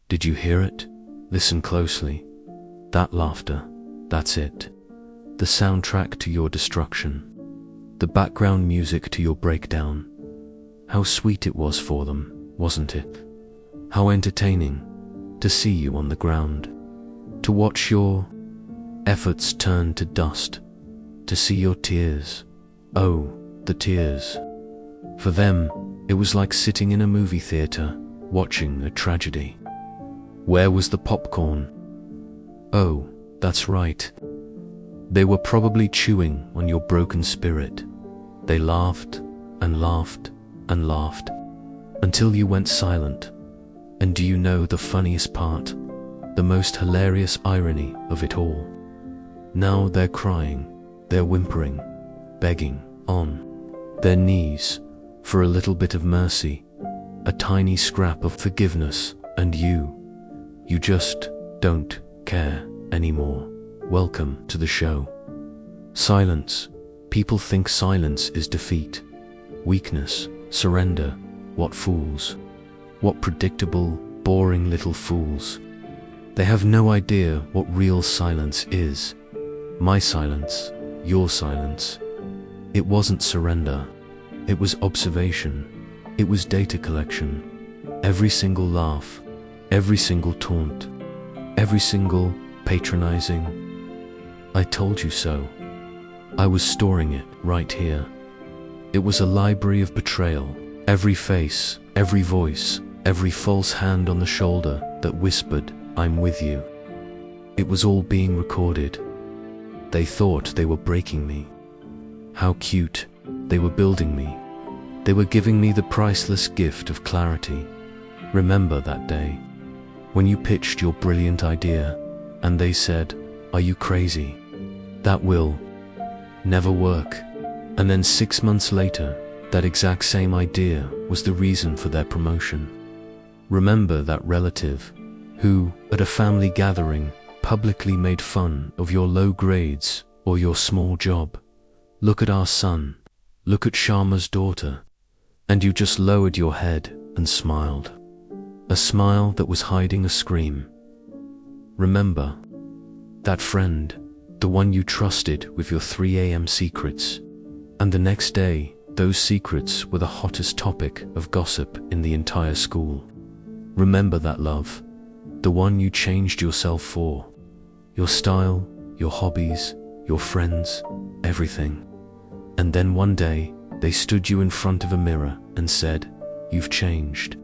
Did you hear it? Listen closely. That laughter, that's it. The soundtrack to your destruction. The background music to your breakdown. How sweet it was for them, wasn't it? How entertaining to see you on the ground. To watch your efforts turn to dust. To see your tears. Oh, the tears. For them, it was like sitting in a movie theater, watching a tragedy. Where was the popcorn? Oh, that's right. They were probably chewing on your broken spirit. They laughed and laughed and laughed until you went silent. And do you know the funniest part? The most hilarious irony of it all? Now they're crying, they're whimpering, begging on their knees for a little bit of mercy, a tiny scrap of forgiveness, and you just don't care anymore. Welcome to the show. Silence. People think silence is defeat, weakness, surrender. What fools. What predictable, boring little fools. They have no idea what real silence is. My silence, your silence. It wasn't surrender. It was observation. It was data collection. Every single laugh, every single taunt, every single patronizing "I told you so." I was storing it right here. It was a library of betrayal. Every face, every voice, every false hand on the shoulder that whispered, "I'm with you." It was all being recorded. They thought they were breaking me. How cute. They were building me. They were giving me the priceless gift of clarity. Remember that day when you pitched your brilliant idea and they said, "Are you crazy? That will never work." And then 6 months later, that exact same idea was the reason for their promotion. Remember that relative who, at a family gathering, publicly made fun of your low grades or your small job. Look at our son, look at Sharma's daughter, and you just lowered your head and smiled. A smile that was hiding a scream. Remember that friend, the one you trusted with your 3 a.m. secrets, and the next day, those secrets were the hottest topic of gossip in the entire school. Remember that love, the one you changed yourself for. Your style, your hobbies, your friends, everything. And then one day, they stood you in front of a mirror and said, "You've changed.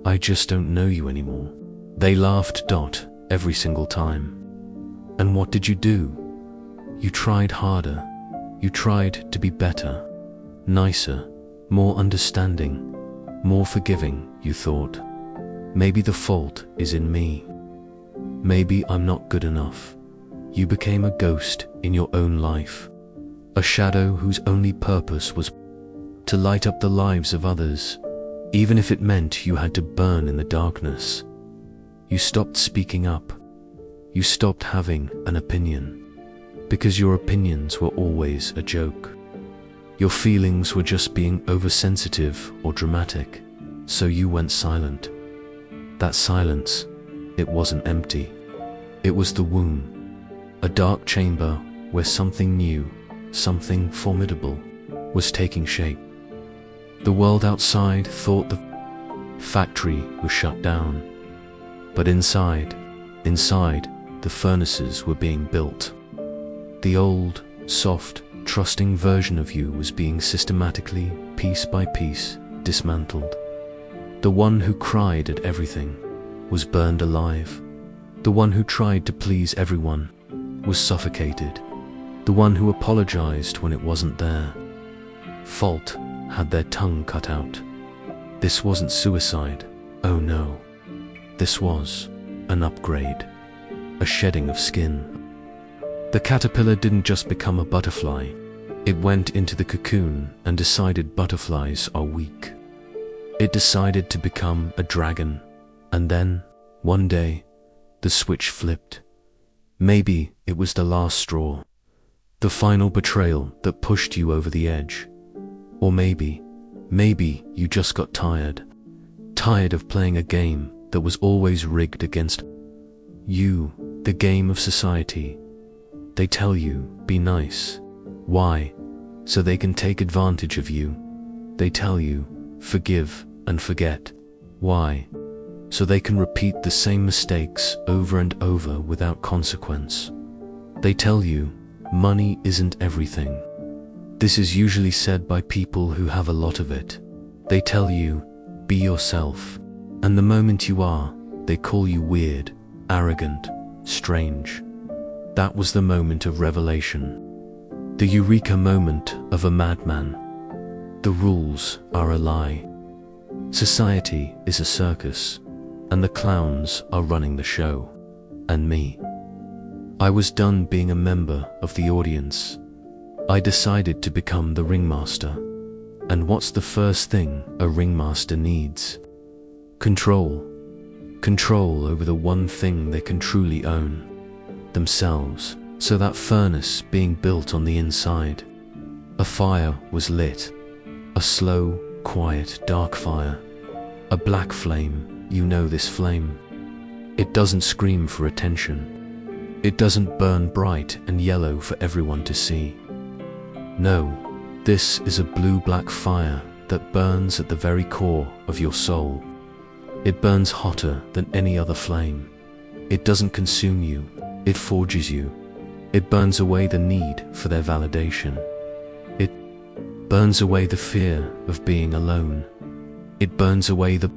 I just don't know you anymore." They laughed every single time. And what did you do? You tried harder. You tried to be better, nicer, more understanding, more forgiving, you thought. Maybe the fault is in me. Maybe I'm not good enough. You became a ghost in your own life, a shadow whose only purpose was to light up the lives of others, even if it meant you had to burn in the darkness. You stopped speaking up. You stopped having an opinion, because your opinions were always a joke. Your feelings were just being oversensitive or dramatic, so you went silent. That silence, it wasn't empty. It was the womb, a dark chamber where something new, something formidable, was taking shape. The world outside thought the factory was shut down, but inside, the furnaces were being built. The old, soft, trusting version of you was being systematically, piece by piece, dismantled. The one who cried at everything was burned alive. The one who tried to please everyone was suffocated. The one who apologized when it wasn't there. Fault had their tongue cut out. This wasn't suicide, oh no. This was an upgrade, a shedding of skin. The caterpillar didn't just become a butterfly. It went into the cocoon and decided butterflies are weak. It decided to become a dragon. And then, one day, the switch flipped. Maybe it was the last straw, the final betrayal that pushed you over the edge. Or maybe you just got tired of playing a game that was always rigged against you, the game of society. They tell you, be nice. Why? So they can take advantage of you. They tell you, forgive and forget. Why? So they can repeat the same mistakes over and over without consequence. They tell you, money isn't everything. This is usually said by people who have a lot of it. They tell you, be yourself. And the moment you are, they call you weird, arrogant, strange. That was the moment of revelation. The eureka moment of a madman. The rules are a lie. Society is a circus, and the clowns are running the show. And me. I was done being a member of the audience. I decided to become the ringmaster. And what's the first thing a ringmaster needs? Control. Control over the one thing they can truly own. Themselves. So that furnace being built on the inside. A fire was lit. A slow, quiet, dark fire. A black flame, you know this flame. It doesn't scream for attention. It doesn't burn bright and yellow for everyone to see. No, this is a blue-black fire that burns at the very core of your soul. It burns hotter than any other flame. It doesn't consume you, it forges you. It burns away the need for their validation. It burns away the fear of being alone. It burns away the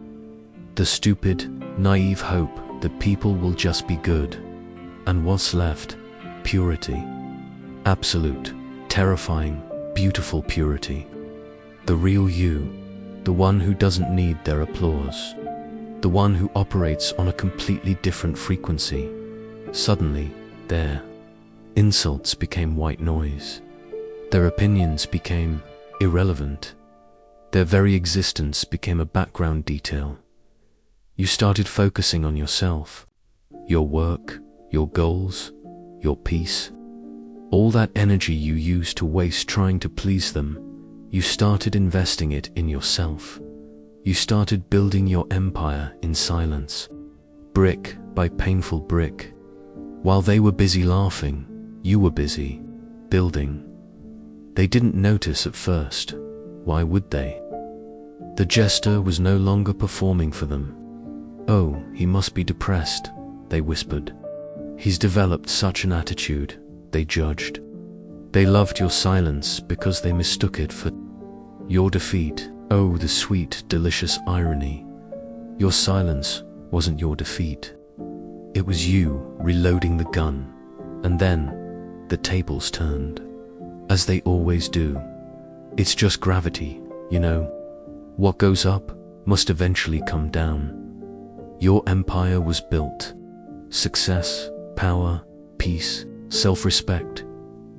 stupid, naive hope that people will just be good. And what's left? Purity. Absolute, terrifying, beautiful purity. The real you, the one who doesn't need their applause. The one who operates on a completely different frequency. Suddenly, their insults became white noise. Their opinions became irrelevant. Their very existence became a background detail. You started focusing on yourself, your work, your goals, your peace. All that energy you used to waste trying to please them, you started investing it in yourself. You started building your empire in silence, brick by painful brick. While they were busy laughing, you were busy building. They didn't notice at first. Why would they? The jester was no longer performing for them. Oh, he must be depressed, they whispered. He's developed such an attitude, they judged. They loved your silence because they mistook it for your defeat. Oh, the sweet, delicious irony. Your silence wasn't your defeat. It was you reloading the gun. And then, the tables turned. As they always do. It's just gravity, you know. What goes up must eventually come down. Your empire was built. Success, power, peace, self-respect.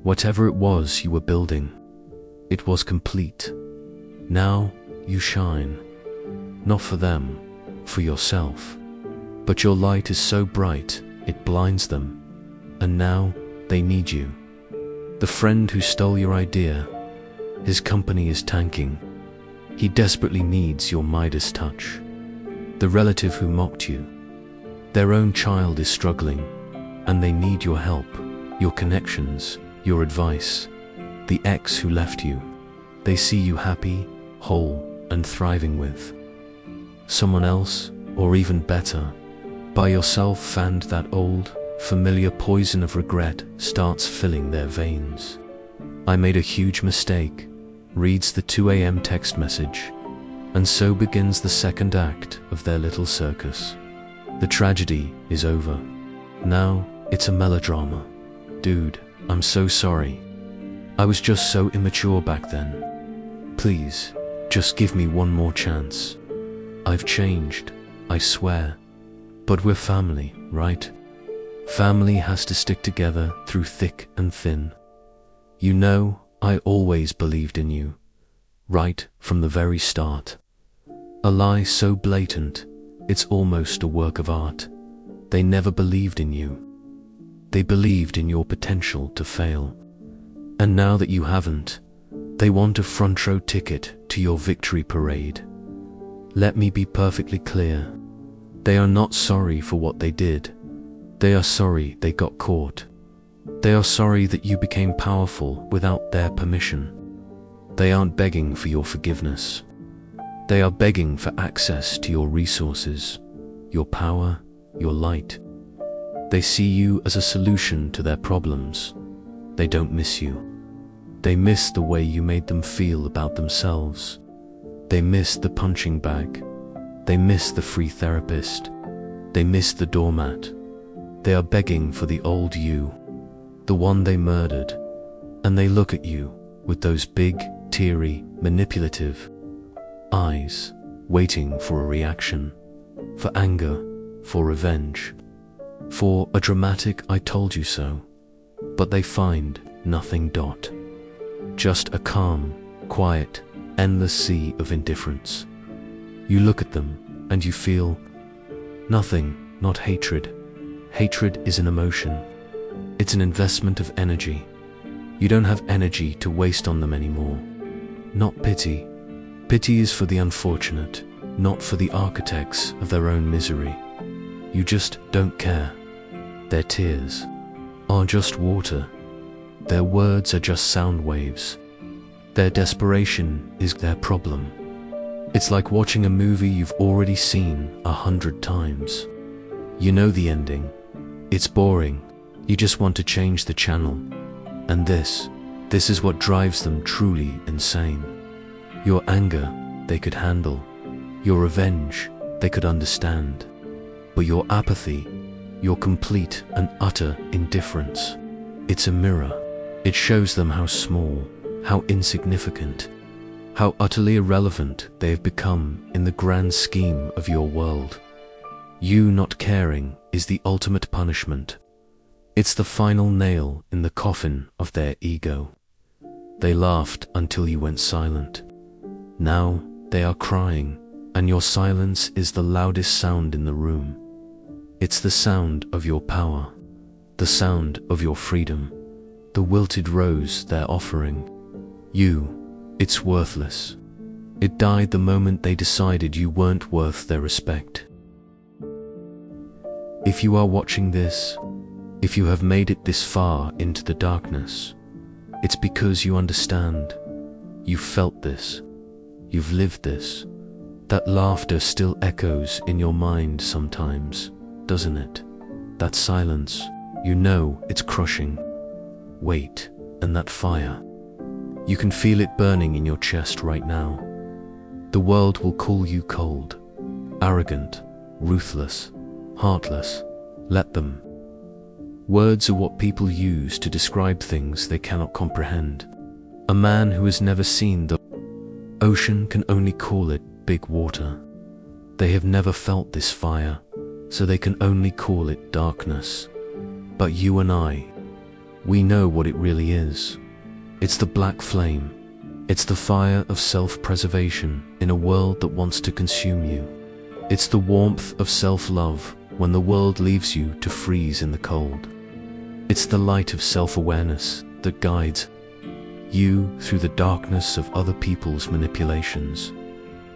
Whatever it was you were building, it was complete. Now you shine. Not for them, for yourself. But your light is so bright, it blinds them. And now they need you. The friend who stole your idea, his company is tanking. He desperately needs your Midas touch. The relative who mocked you, their own child is struggling, and they need your help, your connections, your advice. The ex who left you, they see you happy, whole, and thriving with someone else, or even better, by yourself, and that old, familiar poison of regret starts filling their veins. I made a huge mistake, reads the 2 a.m. text message, and so begins the second act of their little circus. The tragedy is over. Now it's a melodrama. Dude, I'm so sorry. I was just so immature back then. Please, just give me one more chance. I've changed, I swear. But we're family, right? Family has to stick together through thick and thin. You know, I always believed in you, right from the very start. A lie so blatant, it's almost a work of art. They never believed in you. They believed in your potential to fail. And now that you haven't, they want a front row ticket to your victory parade. Let me be perfectly clear. They are not sorry for what they did. They are sorry they got caught. They are sorry that you became powerful without their permission. They aren't begging for your forgiveness. They are begging for access to your resources, your power, your light. They see you as a solution to their problems. They don't miss you. They miss the way you made them feel about themselves. They miss the punching bag. They miss the free therapist. They miss the doormat. They are begging for the old you, the one they murdered, and they look at you with those big, teary, manipulative eyes, waiting for a reaction, for anger, for revenge, for a dramatic "I told you so," but they find nothing. Just a calm, quiet, endless sea of indifference. You look at them and you feel nothing, not hatred. Hatred is an emotion. It's an investment of energy. You don't have energy to waste on them anymore. Not pity. Pity is for the unfortunate, not for the architects of their own misery. You just don't care. Their tears are just water. Their words are just sound waves. Their desperation is their problem. It's like watching a movie you've already seen 100 times. You know the ending. It's boring. You just want to change the channel. And this is what drives them truly insane. Your anger, they could handle. Your revenge, they could understand. But your apathy, your complete and utter indifference, it's a mirror. It shows them how small, how insignificant, how utterly irrelevant they have become in the grand scheme of your world. You not caring is the ultimate punishment. It's the final nail in the coffin of their ego. They laughed until you went silent. Now they are crying, and your silence is the loudest sound in the room. It's the sound of your power, the sound of your freedom, the wilted rose they're offering. You, it's worthless. It died the moment they decided you weren't worth their respect. If you are watching this, if you have made it this far into the darkness, it's because you understand. You've felt this. You've lived this. That laughter still echoes in your mind sometimes, doesn't it? That silence, you know it's crushing. Wait, and that fire. You can feel it burning in your chest right now. The world will call you cold, arrogant, ruthless, heartless. Let them. Words are what people use to describe things they cannot comprehend. A man who has never seen the ocean can only call it big water. They have never felt this fire, so they can only call it darkness. But you and I, we know what it really is. It's the black flame. It's the fire of self-preservation in a world that wants to consume you. It's the warmth of self-love when the world leaves you to freeze in the cold. It's the light of self-awareness that guides you through the darkness of other people's manipulations.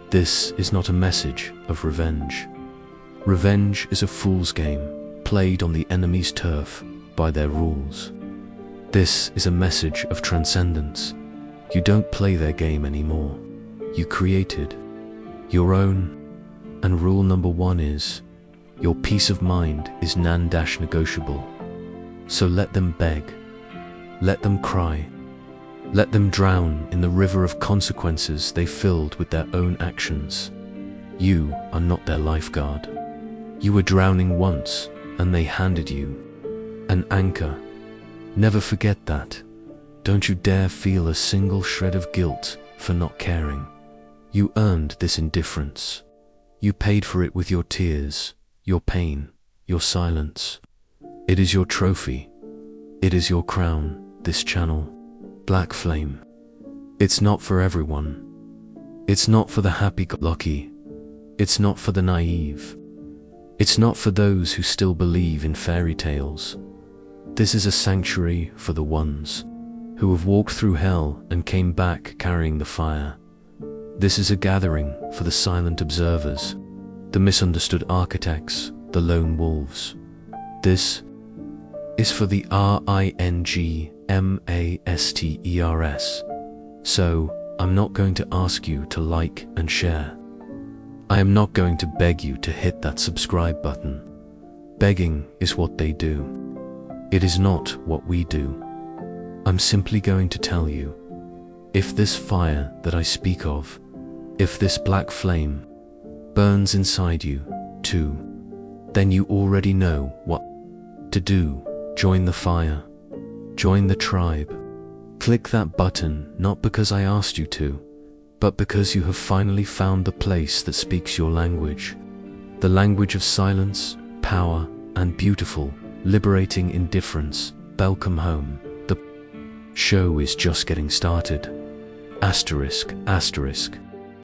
This is not a message of revenge. Revenge is a fool's game, played on the enemy's turf by their rules. This is a message of transcendence. You don't play their game anymore. You created your own. And rule number 1 is, your peace of mind is non-negotiable. So let them beg. Let them cry. Let them drown in the river of consequences they filled with their own actions. You are not their lifeguard. You were drowning once, and they handed you an anchor. Never forget that. Don't you dare feel a single shred of guilt for not caring. You earned this indifference. You paid for it with your tears, your pain, your silence. It is your trophy. It is your crown, this channel. Black flame. It's not for everyone. It's not for the happy-go-lucky. It's not for the naive. It's not for those who still believe in fairy tales. This is a sanctuary for the ones who have walked through hell and came back carrying the fire. This is a gathering for the silent observers, the misunderstood architects, the lone wolves. This is for the RINGMASTERS. So, I'm not going to ask you to like and share. I am not going to beg you to hit that subscribe button. Begging is what they do. It is not what we do. I'm simply going to tell you, if this fire that I speak of, if this black flame burns inside you too, then you already know what to do. Join the fire. Join the tribe. Click that button not because I asked you to, but because you have finally found the place that speaks your language. The language of silence, power, and beautiful, liberating indifference. Welcome home. The show is just getting started. Asterisk, asterisk.